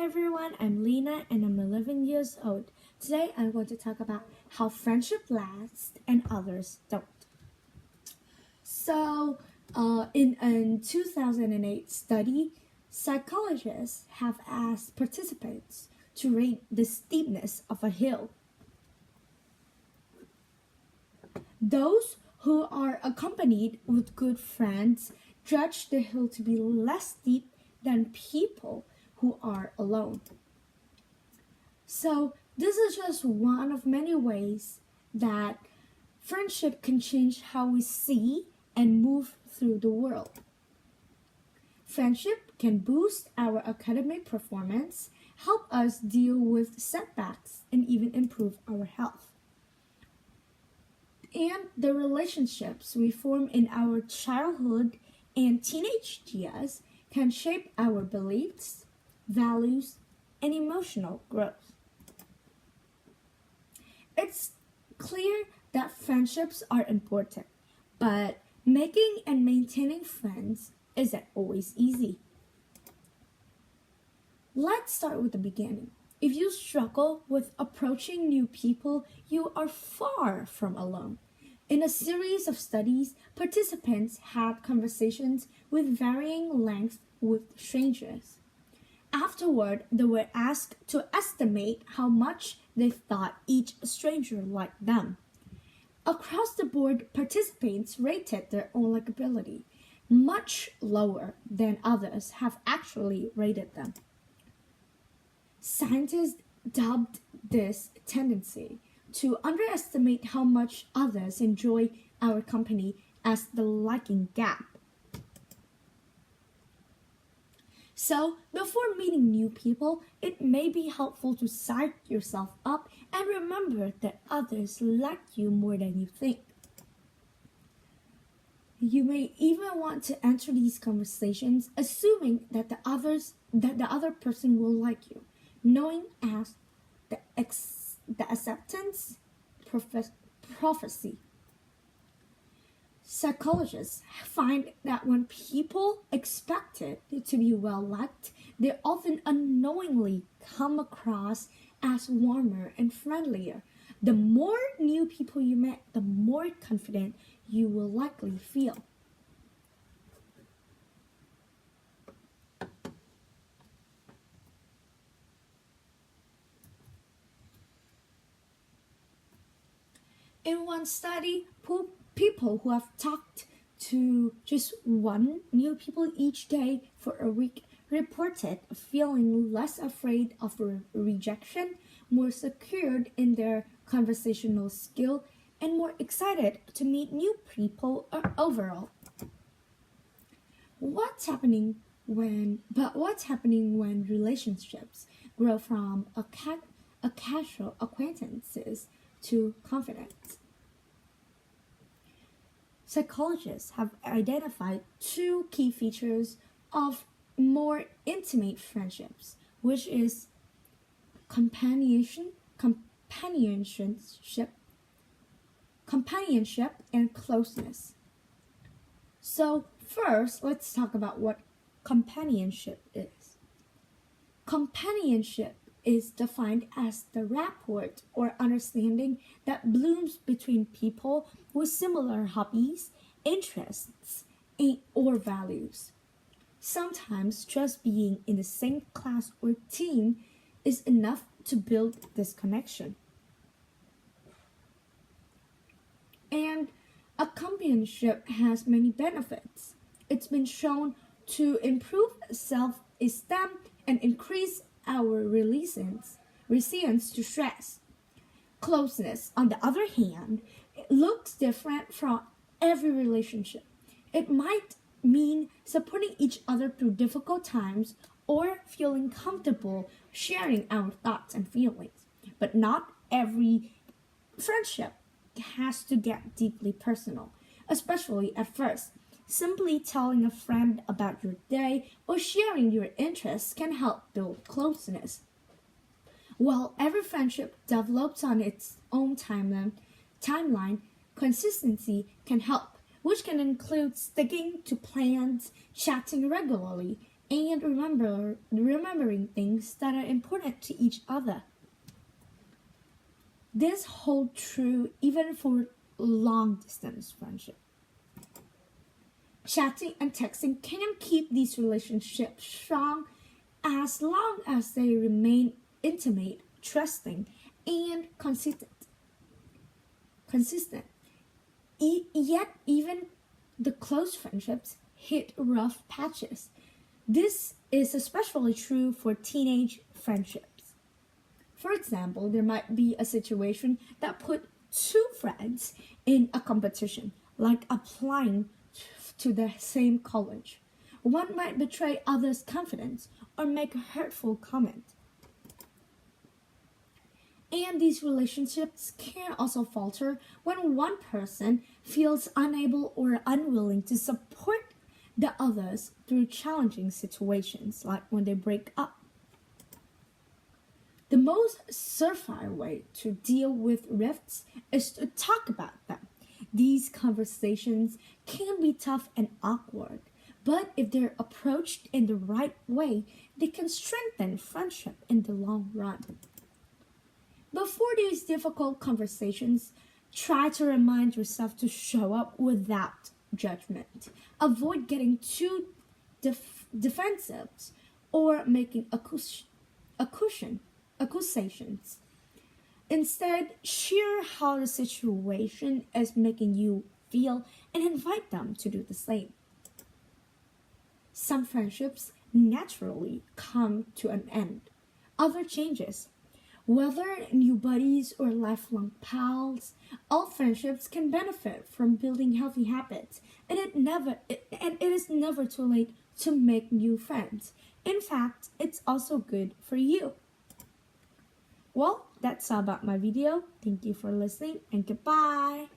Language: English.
everyone, I'm Lena and I'm 11 years old. Today I'm going to talk about how friendship lasts and others don't. In a 2008 study, psychologists have asked participants to rate the steepness of a hill. Those who are accompanied with good friends judge the hill to be less steep than people who are alone. So this is just one of many ways that friendship can change how we see and move through the world. Friendship can boost our academic performance, help us deal with setbacks, and even improve our health. And the relationships we form in our childhood and teenage years can shape our beliefs, values, and emotional growth. It's clear that friendships are important, but making and maintaining friends isn't always easy. Let's start with the beginning. If you struggle with approaching new people, you are far from alone. In a series of studies, participants had conversations with varying lengths with strangers. Afterward, they were asked to estimate how much they thought each stranger liked them. Across the board, participants rated their own likability much lower than others have actually rated them. Scientists dubbed this tendency to underestimate how much others enjoy our company as the liking gap. So, before meeting new people, it may be helpful to psych yourself up and remember that others like you more than you think. You may even want to enter these conversations assuming that the other person will like you, knowing as the acceptance prophecy. Psychologists find that when people expect it to be well liked, they often unknowingly come across as warmer and friendlier. The more new people you met, the more confident you will likely feel. In one study, people who have talked to just one new people each day for a week reported feeling less afraid of rejection, more secured in their conversational skill, and more excited to meet new people overall. What's happening when relationships grow from a casual acquaintances to confidence? Psychologists have identified two key features of more intimate friendships, which is companionship, and closeness. So first, let's talk about what companionship is. Companionship is defined as the rapport or understanding that blooms between people with similar hobbies, interests, or values. Sometimes just being in the same class or team is enough to build this connection. And a companionship has many benefits. It's been shown to improve self-esteem and increase our resilience to stress. Closeness, on the other hand, it looks different from every relationship. It might mean supporting each other through difficult times or feeling comfortable sharing our thoughts and feelings. But not every friendship has to get deeply personal, especially at first. Simply telling a friend about your day or sharing your interests can help build closeness. While every friendship develops on its own timeline, consistency can help, which can include sticking to plans, chatting regularly, and remembering things that are important to each other. This holds true even for long distance friendship. Chatting and texting can keep these relationships strong as long as they remain intimate, trusting, and consistent. Yet even the close friendships hit rough patches. This is especially true for teenage friendships. For example, there might be a situation that put two friends in a competition, like applying to the same college. One might betray others' confidence or make a hurtful comment. And these relationships can also falter when one person feels unable or unwilling to support the others through challenging situations, like when they break up. The most surefire way to deal with rifts is to talk about them. These conversations can be tough and awkward, but if they're approached in the right way, they can strengthen friendship in the long run. Before these difficult conversations, try to remind yourself to show up without judgment. Avoid getting too defensive or making accusations. Instead, share how the situation is making you feel and invite them to do the same. Some friendships naturally come to an end. Other changes. Whether new buddies or lifelong pals, all friendships can benefit from building healthy habits, and it is never too late to make new friends. In fact, it's also good for you. Well, that's all about my video. Thank you for listening and goodbye.